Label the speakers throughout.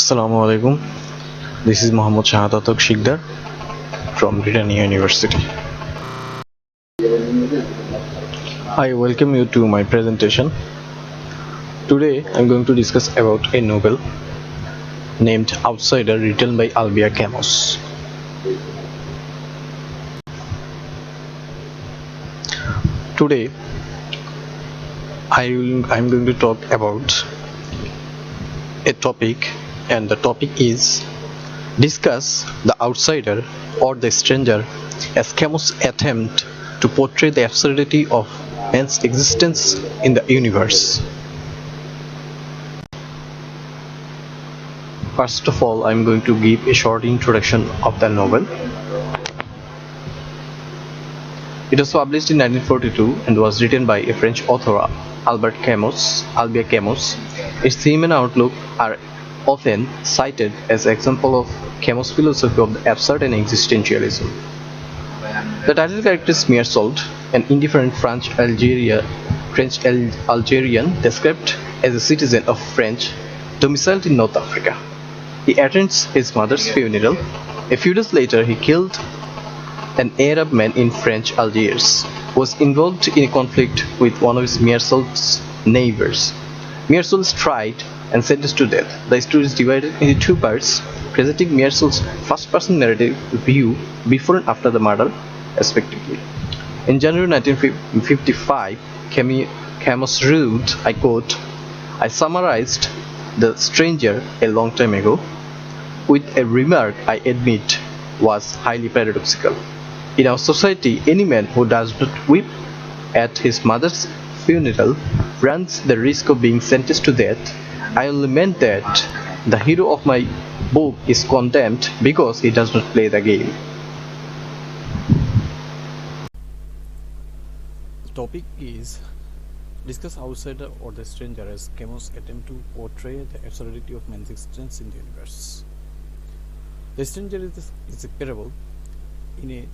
Speaker 1: Assalamu alaikum. This is Mohammad Shahadatok Shikdar from Britannia University. I welcome you to my presentation. Today I'm going to discuss about a novel named Outsider, written by Albert Camus. Today I'm going to talk about a topic, and the topic is discuss the outsider or the stranger as Camus' attempt to portray the absurdity of man's existence in the universe. First of all, I'm going to give a short introduction of the novel. It was published in 1942 and was written by a French author, Albert Camus. Its theme and outlook are often cited as example of Camus' philosophy of the absurd and existentialism. The title character is Meursault, an indifferent French Algerian described as a citizen of French domiciled in North Africa. He attends his mother's funeral. A few days later, he killed an Arab man in French Algiers who was involved in a conflict with one of Meursault's neighbors. Meursault is tried and sentenced to death. The story is divided into two parts, presenting Meursault's first-person narrative view before and after the murder, respectively. In January 1955, Camus wrote, I quote, "I summarized The Stranger a long time ago with a remark I admit was highly paradoxical. In our society, any man who does not weep at his mother's funeral runs the risk of being sentenced to death. I only meant that the hero of my book is condemned because he does not play the game." The topic is discuss outsider or the stranger as Camus' attempt to portray the absurdity of man's existence in the universe. The stranger is a parable in a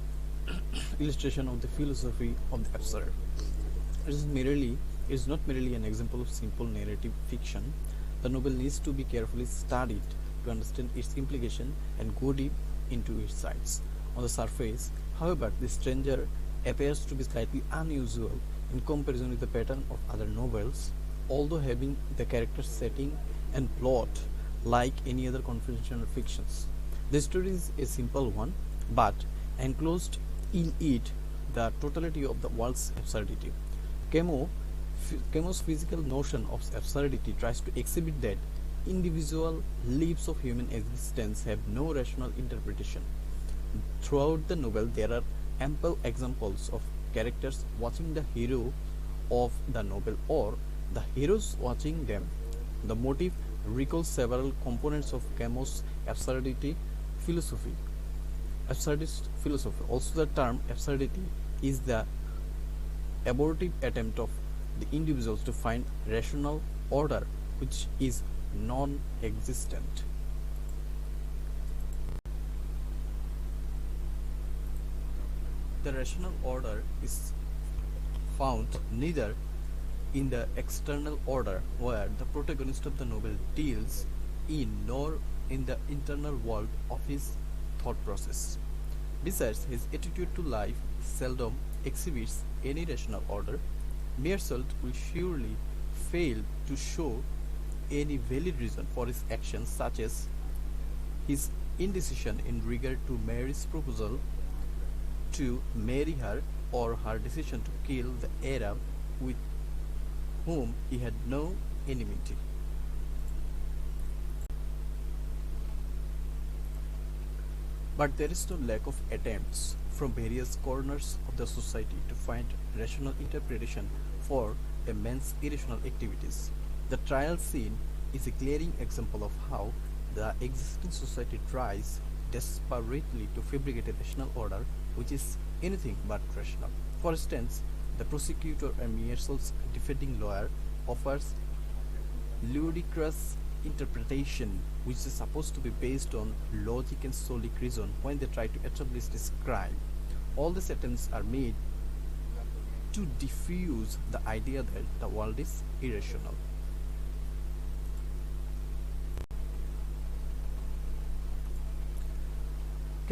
Speaker 1: illustration of the philosophy of the absurd. It is not merely an example of simple narrative fiction. The novel needs to be carefully studied to understand its implication and go deep into its sides. On the surface, however, the stranger appears to be slightly unusual in comparison with the pattern of other novels, although having the character setting and plot like any other conventional fictions. The story is a simple one, but enclosed in it the totality of the world's absurdity. Camus' physical notion of absurdity tries to exhibit that individual leaps of human existence have no rational interpretation. Throughout the novel, there are ample examples of characters watching the hero of the novel or the heroes watching them. The motif recalls several components of Camus' absurdist philosophy. Also, the term absurdity is the abortive attempt of the individuals to find rational order which is non-existent. The rational order is found neither in the external order where the protagonist of the novel deals in, nor in the internal world of his thought process. Besides, his attitude to life seldom exhibits any rational order. Meursault will surely fail to show any valid reason for his actions, such as his indecision in regard to Mary's proposal to marry her or her decision to kill the Arab with whom he had no enmity. But there is no lack of attempts from various corners of the society to find rational interpretation for a man's irrational activities. The trial scene is a glaring example of how the existing society tries desperately to fabricate a rational order which is anything but rational. For instance, the prosecutor and Meursault's defending lawyer offers ludicrous interpretation which is supposed to be based on logic and solid reason when they try to establish this crime. All these attempts are made to diffuse the idea that the world is irrational.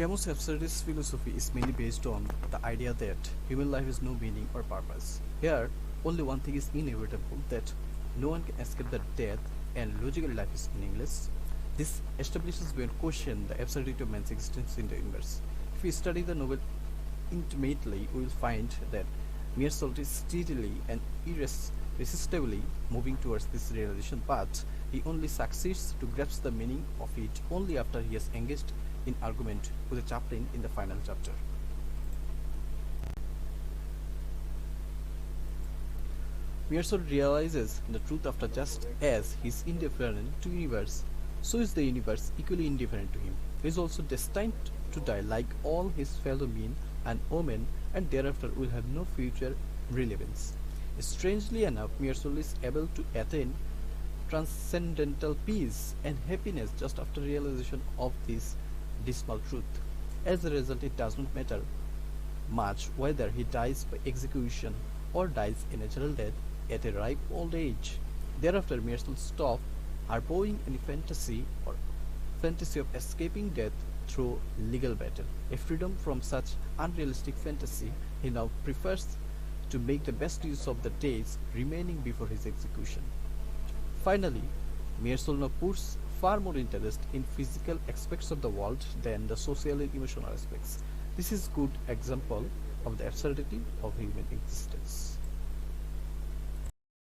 Speaker 1: Camus' absurdist philosophy is mainly based on the idea that human life has no meaning or purpose. Here, only one thing is inevitable, that no one can escape the death, and logically life is meaningless. This establishes beyond question the absurdity of man's existence in the universe. If we study the novel intimately, we will find that mere soul is steadily and irresistibly moving towards this realization, but he only succeeds to grasp the meaning of it only after he has engaged in argument with the chaplain in the final chapter. Meerschault realizes the truth after just as he is indifferent to the universe, so is the universe equally indifferent to him. He is also destined to die like all his fellow men and women, and thereafter will have no future relevance. Strangely enough, Meerschault is able to attain transcendental peace and happiness just after realization of this dismal truth. As a result, it does not matter much whether he dies by execution or dies a natural death at a ripe old age. Thereafter, Meerschault stops harboring any fantasy of escaping death through legal battle. A freedom from such unrealistic fantasy, he now prefers to make the best use of the days remaining before his execution. Finally, Meerschault now puts far more interest in physical aspects of the world than the social and emotional aspects. This is a good example of the absurdity of human existence.